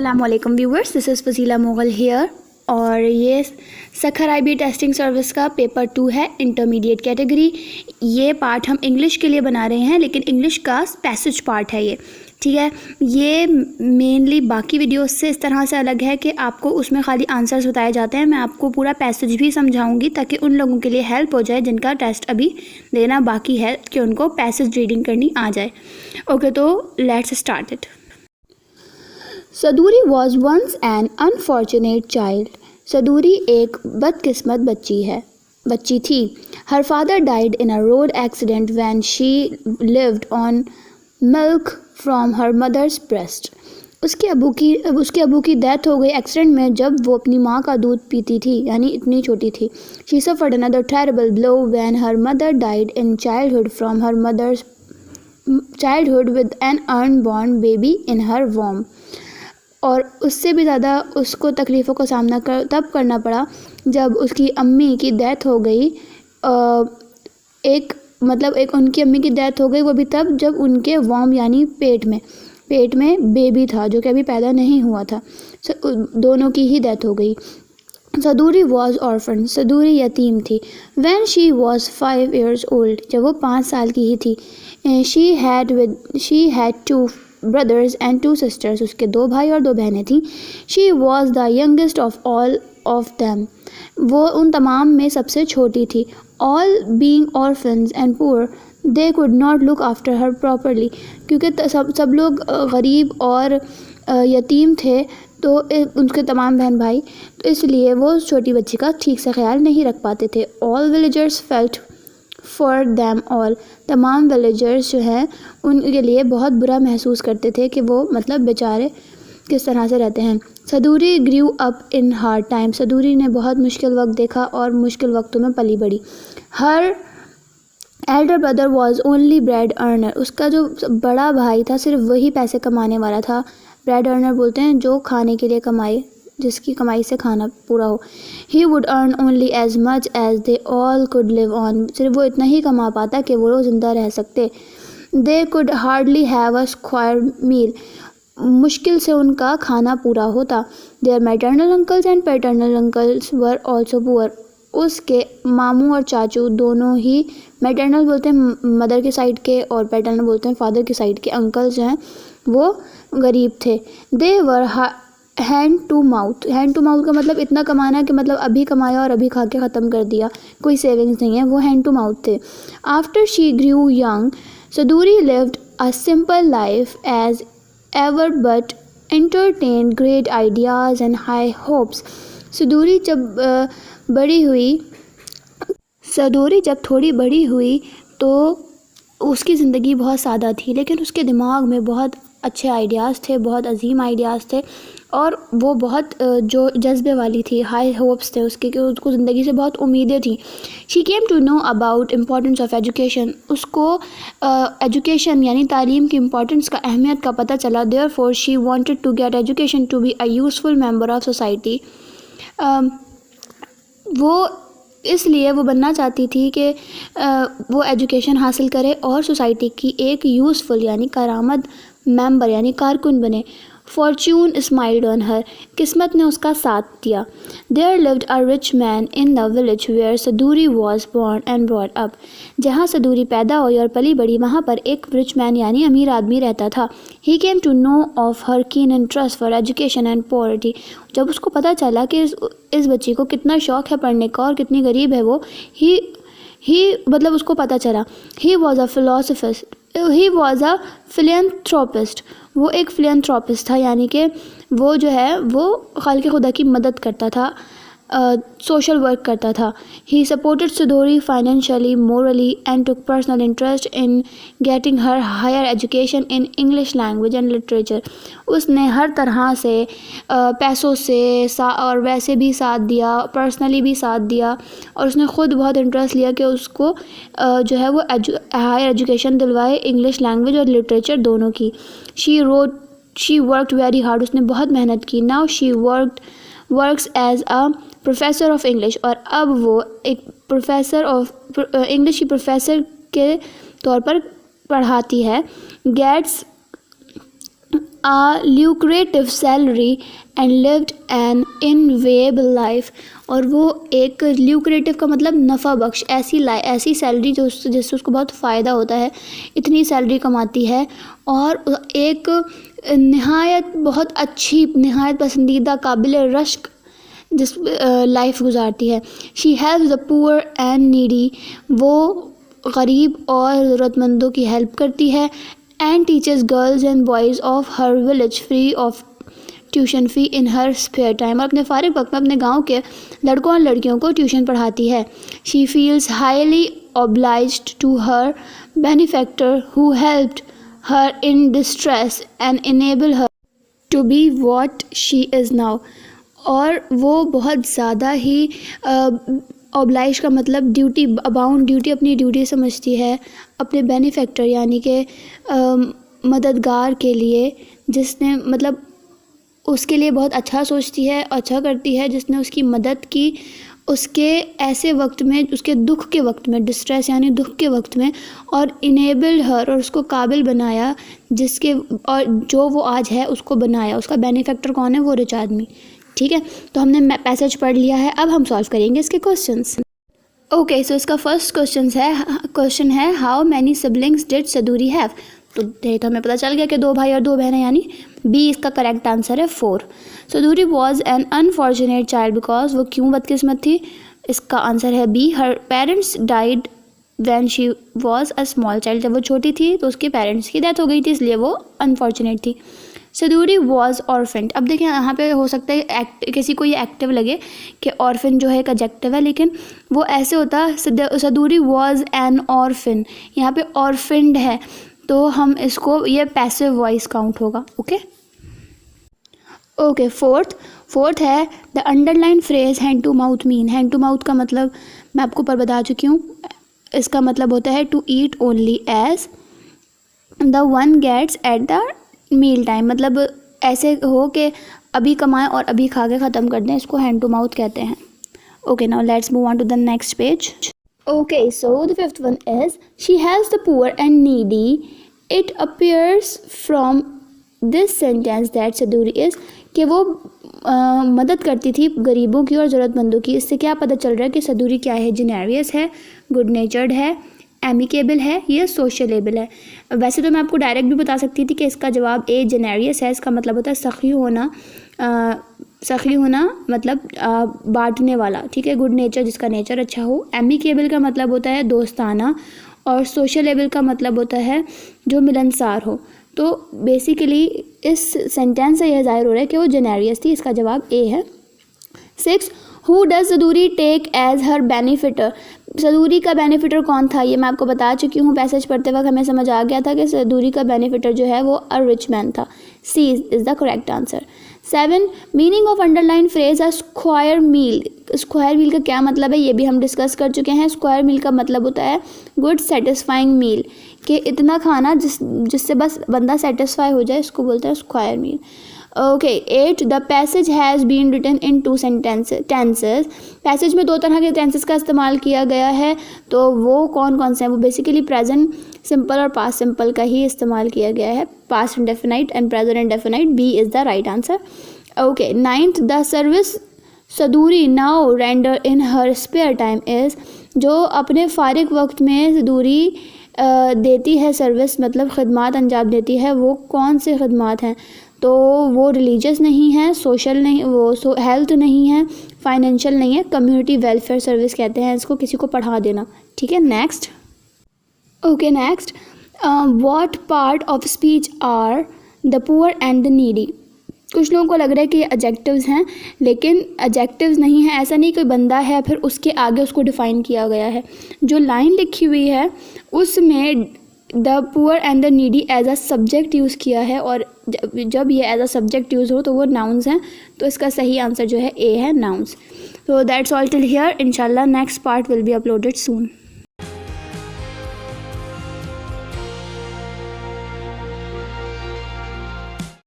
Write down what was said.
अस्सलामुअलैकुम viewers, this is Fazila Mughal here और ये सखर IB टेस्टिंग सर्विस का पेपर 2 है, इंटरमीडिएट कैटेगरी। ये पार्ट हम इंग्लिश के लिए बना रहे हैं, लेकिन इंग्लिश का पैसेज पार्ट है ये, ठीक है। ये मेनली बाकी वीडियोस से इस तरह से अलग है कि आपको उसमें खाली आंसर्स बताए जाते हैं। मैं आपको पूरा पैसेज भी समझाऊंगी ताकि उन लोगों के लिए हेल्प हो जाए जिनका टेस्ट अभी देना बाकी है, कि उनको पैसेज रीडिंग करनी आ जाए। ओके, तो let's start it. Saduri was once an unfortunate child. Saduri एक बदकिस्मत बच्ची थी। Her father died in a road accident when she lived on milk from her mother's breast. उसके अबू की डेथ हो गई एक्सीडेंट में जब वो अपनी माँ का दूध पीती थी, यानी इतनी छोटी थी। She suffered another terrible blow when her mother died in childhood with an unborn baby in her womb. और उससे भी ज़्यादा उसको तकलीफ़ों का सामना तब करना पड़ा जब उसकी अम्मी की डेथ हो गई। एक उनकी अम्मी की डेथ हो गई, वो भी तब जब उनके वॉम यानी पेट में बेबी था जो कि अभी पैदा नहीं हुआ था। दोनों की ही डेथ हो गई। सदूरी वॉज ऑर्फन। सदूरी यतीम थी। When she was 5 years old, जब वो 5 साल की ही थी। She had 2 brothers and 2 sisters. उसके 2 भाई और 2 बहनें थीं। She was the youngest of all of them. वो उन तमाम में सबसे छोटी थी। All being orphans and poor, they could not look after her properly. क्योंकि सब लोग गरीब और यतीम थे, तो उनके तमाम बहन भाई, तो इसलिए वो छोटी बच्ची का ठीक से ख्याल नहीं रख पाते थे। All villagers felt for them all. तमाम विलेजर्स जो हैं उनके लिए बहुत बुरा महसूस करते थे कि वो मतलब बेचारे किस तरह से रहते हैं। Saduri grew up in hard time. Saduri ने बहुत मुश्किल वक्त देखा और मुश्किल वक्तों में पली बड़ी। हर Elder brother was only bread earner. उसका जो बड़ा भाई था सिर्फ वही पैसे कमाने वाला था। ब्रेड अर्नर बोलते हैं जो खाने के लिए कमाए, जिसकी कमाई से खाना पूरा हो। He would earn only as much as they all could live on. सिर्फ वो इतना ही कमा पाता कि वो ज़िंदा रह सकते। They could hardly have a square meal. मुश्किल से उनका खाना पूरा होता। Their maternal uncles and paternal uncles were also poor. उसके मामू और चाचू दोनों ही, मैटरनल बोलते हैं मदर के साइड के और पैटर्नल बोलते हैं फादर के साइड के अंकल्स जो हैं वो गरीब थे। दे वर हैंड टू माउथ का मतलब इतना कमाना कि मतलब अभी कमाया और अभी खा के ख़त्म कर दिया, कोई सेविंग्स नहीं है, वो हैंड टू माउथ थे। After she grew young, Saduri lived a simple life as ever but entertain great ideas and high hopes. Saduri जब थोड़ी बड़ी हुई तो उसकी ज़िंदगी बहुत सादा थी, लेकिन उसके दिमाग में बहुत अच्छे आइडियाज़ थे, बहुत अजीम आइडियाज़ थे और वो बहुत जो जज्बे वाली थी, हाई होप्स थे उसके, कि उसको ज़िंदगी से बहुत उम्मीदें थी। She came to know about importance of education. उसको एजुकेशन यानी तालीम की इम्पोर्टेंस का, अहमियत का पता चला। Therefore she wanted to get education to be a useful member of society. वो इसलिए वो बनना चाहती थी कि वो एजुकेशन हासिल करे और सोसाइटी की एक यूज़फुल यानी कारामद मेंबर यानी कारकुन बने। Fortune smiled on her. किस्मत ने उसका साथ दिया। There lived a rich man in the village where Saduri was born and brought up. जहाँ सदूरी पैदा हुई और पली बड़ी, वहाँ पर एक रिच मैन यानी अमीर आदमी रहता था। He came to know of her keen interest for education and poverty. जब उसको पता चला कि इस बच्ची को कितना शौक़ है पढ़ने का और कितनी गरीब है वो, मतलब उसको पता चला। He was a philanthropist. वो एक फिलैंथ्रोपिस्ट था, यानी कि वो जो है वो खालिक़ खुदा की मदद करता था, सोशल वर्क करता था। He supported Saduri financially, morally and took personal interest in getting her higher education in English language and literature. उसने हर तरह से पैसों से और वैसे भी साथ दिया, पर्सनली भी साथ दिया, और उसने ख़ुद बहुत इंटरेस्ट लिया कि उसको जो है वो हायर एजुकेशन दिलवाए, इंग्लिश लैंग्वेज और लिटरेचर दोनों की। She worked very hard. उसने बहुत मेहनत की। Now she works as a professor of English. और अब वो एक प्रोफेसर ऑफ इंग्लिश की प्रोफेसर के तौर पर पढ़ाती है। Gets a lucrative salary and lived an enviable life। और वो एक ल्यूक्रेटिव का मतलब नफ़ा बख्श ऐसी सैलरी जिससे उसको बहुत फ़ायदा होता है, इतनी सैलरी कमाती है और एक नहायत बहुत अच्छी, नहायत पसंदीदा, काबिल रश्क जिस लाइफ गुजारती है। She helps the poor and needy, वो गरीब और ज़रूरतमंदों की हेल्प करती है। And teachers girls and boys of her village free of tuition fee in her spare time, और अपने फारिग वक्त में अपने गांव के लड़कों और लड़कियों को ट्यूशन पढ़ाती है। She feels highly obliged to her benefactor who helped her in distress and enable her to be what she is now. और वो बहुत ज़्यादा ही ऑब्लाइज का मतलब ड्यूटी, अबाउंड ड्यूटी, अपनी ड्यूटी समझती है अपने बेनिफैक्टर यानी कि मददगार के लिए, जिसने मतलब उसके लिए बहुत अच्छा सोचती है, अच्छा करती है, जिसने उसकी मदद की उसके ऐसे वक्त में, उसके दुख के वक्त में, डिस्ट्रेस यानी दुख के वक्त में, और इनेबल्ड हर, और उसको काबिल बनाया जिसके, और जो वो आज है उसको बनाया। उसका बेनिफैक्टर कौन है? वो रिच आदमी। ठीक है, तो हमने पैसेज पढ़ लिया है, अब हम सॉल्व करेंगे इसके क्वेश्चंस। ओके, सो इसका फर्स्ट क्वेश्चन है how many siblings did Saduri have. तो हमें पता चल गया कि 2 भाई और 2 बहनें, यानी बी इसका करेक्ट आंसर है 4। Saduri was an unfortunate child because, वो क्यों बदकिस्मत थी? इसका आंसर है B, her parents died when she was a small child, जब वो छोटी थी तो उसके पेरेंट्स की डेथ हो गई थी, इसलिए वो अनफॉर्चुनेट थी। सदूरी वॉज ऑर्फेंड, अब देखिए यहाँ पे हो सकता है किसी को ये एक्टिव लगे कि ऑर्फिन जो है एक एडजेक्टिव है, लेकिन वो ऐसे होता सदूरी वॉज एन ऑर्फिन, यहाँ पे ऑर्फिन्ड है तो हम इसको, ये पैसिव वॉइस काउंट होगा। ओके, फोर्थ है the underline phrase hand to mouth mean. Hand to mouth का मतलब मैं आपको पर बता चुकी हूँ, इसका मतलब होता है to eat only as the one gets at the meal time, मतलब ऐसे हो कि अभी कमाएं और अभी खा के ख़त्म कर दें, इसको हैंड टू माउथ कहते हैं। Okay, now let's move on to the next page. Okay, so the fifth one is she helps the poor and needy. It appears from this sentence that Saduri is, कि वो मदद करती थी गरीबों की और ज़रूरतमंदों की। इससे क्या पता चल रहा है कि सदूरी क्या है? जेनेरियस है, गुड नेचर्ड है, एमिकेबल है, ये सोशलेबल है। वैसे तो मैं आपको डायरेक्ट भी बता सकती थी कि इसका जवाब ए जेनेरियस है, इसका मतलब होता है सखी होना मतलब बांटने वाला। ठीक है, गुड नेचर जिसका नेचर अच्छा हो, एमिकेबल का मतलब होता है दोस्ताना, और सोशलेबल का मतलब होता है जो मिलनसार हो। तो बेसिकली इस सेंटेंस से यह जाहिर हो रहा है कि वो जेनेरियस थी, इसका जवाब ए है। 6 हु डज सदूरी टेक एज हर बेनिफिटर। सदूरी का बेनिफिटर कौन था? ये मैं आपको बता चुकी हूँ, पैसेज पढ़ते वक्त हमें समझ आ गया था कि सदूरी का बेनिफिटर जो है वो अ रिच मैन था। C is the correct answer. 7 meaning of underline phrase a square mile. Square mile का क्या मतलब है ये भी हम डिस्कस कर चुके हैं। स्क्वायर मील का मतलब होता है गुड सेटिस्फाइंग मील, कि इतना खाना जिससे बस बंदा सेटिस्फाई हो जाए, इसको बोलते हैं square meal. Okay, 8 the passage has been written in 2 tenses. Passage में 2 तरह के टेंसेज का इस्तेमाल किया गया है, तो वो कौन कौन से हैं? वो बेसिकली प्रेजेंट सिंपल और पास्ट सिंपल का ही इस्तेमाल किया गया है, past indefinite and present indefinite. B is the right answer. Okay, 9th the service Saduri now render in her spare time is, जो अपने फारिग वक्त में सदूरी देती है सर्विस, मतलब खिदमात अंजाम देती है, वो कौन से खिदमात हैं? तो वो रिलीजियस नहीं है, सोशल नहीं, वो हेल्थ नहीं है, फाइनेंशियल नहीं है, कम्युनिटी वेलफेयर सर्विस कहते हैं इसको, किसी को पढ़ा देना। ठीक है, next. Okay, next what part of speech are the poor and the needy. कुछ लोगों को लग रहा है कि ये एडजेक्टिव्स हैं, लेकिन एडजेक्टिव्स नहीं है। ऐसा नहीं कोई बंदा है फिर उसके आगे उसको डिफ़ाइन किया गया है। जो लाइन लिखी हुई है उसमें the poor and the needy as a subject use किया है, और जब ये एज अ सब्जेक्ट यूज़ हो तो वो नाउन्स हैं, तो इसका सही आंसर जो है ए है, nouns. So that's all till here. Inshallah, next part will be uploaded soon.